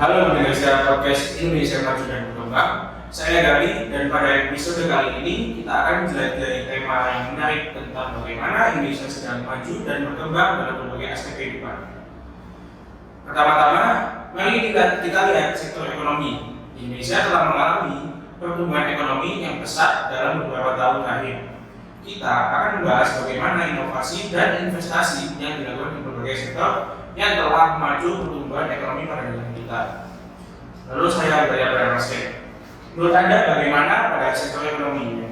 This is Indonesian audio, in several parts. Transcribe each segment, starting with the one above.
Halo pendengar setia podcast Indonesia Maju dan Berkembang. Saya Gali, dan pada episode kali ini kita akan menjelajahi tema yang menarik tentang bagaimana Indonesia sedang maju dan berkembang dalam berbagai aspek kehidupan. Pertama-tama, mari kita lihat sektor ekonomi. Indonesia telah mengalami pertumbuhan ekonomi yang pesat dalam beberapa tahun terakhir. Kita akan membahas bagaimana inovasi dan investasi yang dilakukan di berbagai sektor yang telah maju pertumbuhan ekonomi pada negara kita. Lalu saya bertanya pada Mas Ken, menurut Anda bagaimana pada sektor ekonomi?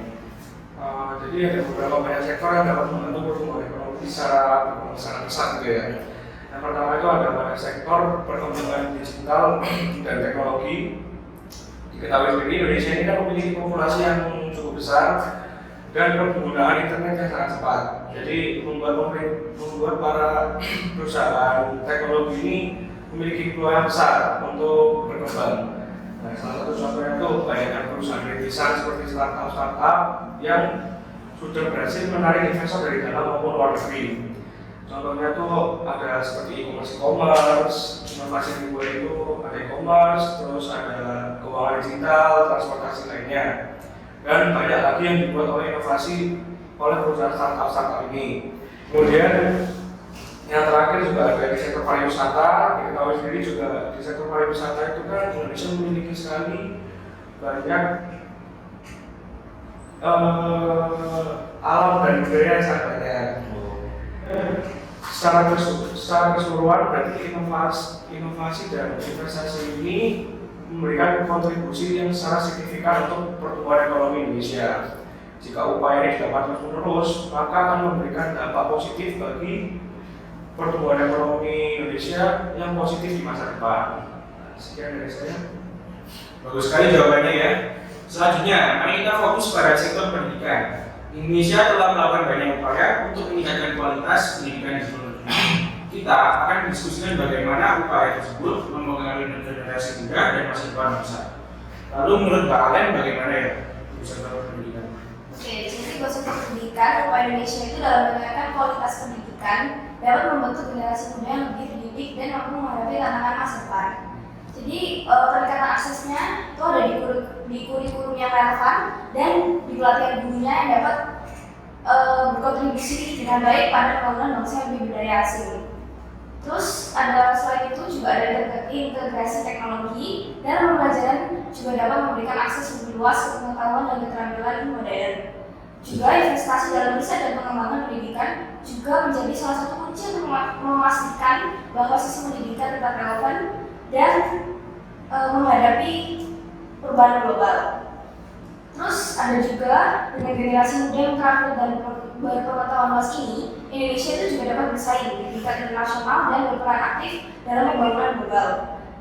Jadi ada beberapa banyak sektor yang dapat membantu pertumbuhan ekonomi secara besar gitu ya. Yang pertama itu ada pada sektor perkembangan digital dan teknologi. Diketahui sendiri Indonesia ini kan memiliki populasi yang cukup besar dan penggunaan internet yang sangat cepat. Jadi membuat para perusahaan teknologi ini memiliki peluang besar untuk berkembang. Nah, salah satu contohnya itu banyak perusahaan rintisan seperti startup yang sudah berhasil menarik investor dari dalam maupun luar negeri. Contohnya itu ada seperti e-commerce, inovasi yang dibuat itu ada e-commerce, terus ada keuangan digital, transportasi lainnya. Dan banyak lagi yang dibuat oleh inovasi oleh perusahaan startup ini. Kemudian yang terakhir juga ada di sektor pariwisata. Diketahui sendiri juga di sektor pariwisata itu kan Indonesia memiliki sekali banyak alam dan budaya yang sangat banyak. Secara keseluruhan berarti inovasi dan investasi ini memberikan kontribusi yang secara signifikan untuk pertumbuhan ekonomi Indonesia. Jika upaya ini dapat terus-menerus, maka akan memberikan dampak positif bagi pertumbuhan ekonomi Indonesia yang positif di masa depan. Sekian dari saya. Bagus sekali jawabannya ya. Selanjutnya, mari kita fokus pada sektor pendidikan. Indonesia telah melakukan banyak upaya untuk meningkatkan kualitas pendidikan di seluruh dunia. Kita akan mendiskusikan bagaimana upaya tersebut mempengaruhi generasi muda dan masa depan bangsa. Lalu menurut Pak Alen bagaimana ya di sektor pendidikan? Oke, jadi untuk sektor pendidikan, upaya Indonesia itu dalam meningkatkan kualitas pendidikan dapat membentuk generasi muda yang lebih terdidik dan mampu menghadapi tantangan masa depan. Jadi peningkatan aksesnya itu ada di kurikulum yang relevan dan di pelatihan gurunya yang dapat berkontribusi dengan baik pada pembangunan bangsa yang lebih berdaya asing. Terus ada selain itu juga ada integrasi teknologi dan pembelajaran juga dapat memberikan akses lebih luas ke pengetahuan dan keterampilan modern. Juga investasi dalam riset dan pengembangan pendidikan juga menjadi salah satu kunci untuk memastikan bahwa sistem pendidikan tetap relevan dan menghadapi perubahan global. Terus ada juga dengan generasi muda yang terampil dan berpengetahuan luas ini, Indonesia itu juga dapat bersaing di tingkat internasional dan berperan aktif dalam pembangunan global.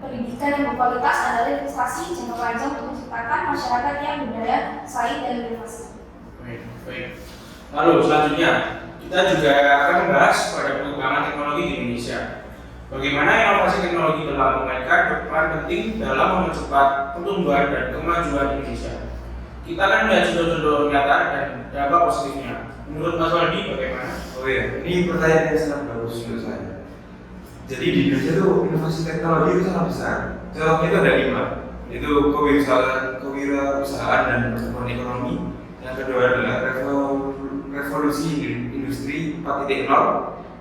Pendidikan yang berkualitas adalah investasi jangka panjang untuk menciptakan masyarakat yang berdaya saing dan berinovasi. Baik. Lalu selanjutnya kita juga akan membahas pada pengembangan teknologi di Indonesia. Bagaimana inovasi teknologi dalam mengaitkan berperan penting dalam mempercepat pertumbuhan dan kemajuan Indonesia. Kita akan melihat contoh-contoh nyata dan dampak positifnya. Menurut Mas Waldi bagaimana? Oh iya, ini pertanyaan yang sangat bagus menurut saya. Jadi di Indonesia itu inovasi teknologi itu sangat besar. Contohnya itu ada 5, yaitu kewirausahaan dan pertumbuhan ekonomi. Yang kedua adalah revolusi industri 4.0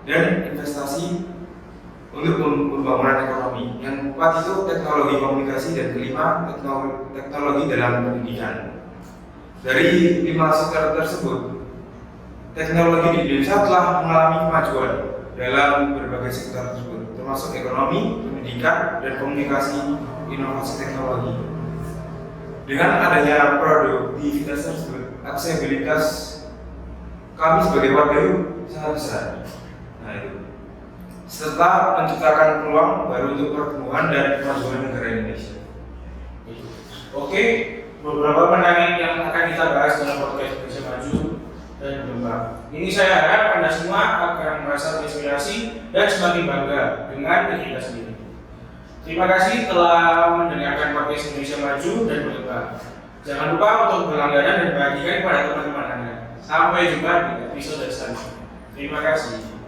dan investasi untuk pembangunan ekonomi. Yang keempat itu teknologi komunikasi dan kelima teknologi dalam pendidikan. Dari 5 sektor tersebut, teknologi di Indonesia telah mengalami kemajuan dalam berbagai sektor tersebut, termasuk ekonomi, pendidikan, dan komunikasi inovasi teknologi. Dengan adanya produktivitas tersebut, aksesibilitas kami sebagai warga itu sangat besar. Nah itu, serta menciptakan peluang baru untuk pertumbuhan dan kemajuan negara Indonesia. Oke, beberapa pandangan yang akan kita bahas dalam podcast Indonesia Maju dan Berkembang. Ini saya harap Anda semua akan merasa terinspirasi dan semakin bangga dengan diri kita sendiri. Terima kasih telah mendengarkan podcast Indonesia Maju dan Berkembang. Jangan lupa untuk berlangganan dan bagikan kepada teman-teman Anda. Sampai jumpa di episode selanjutnya. Terima kasih.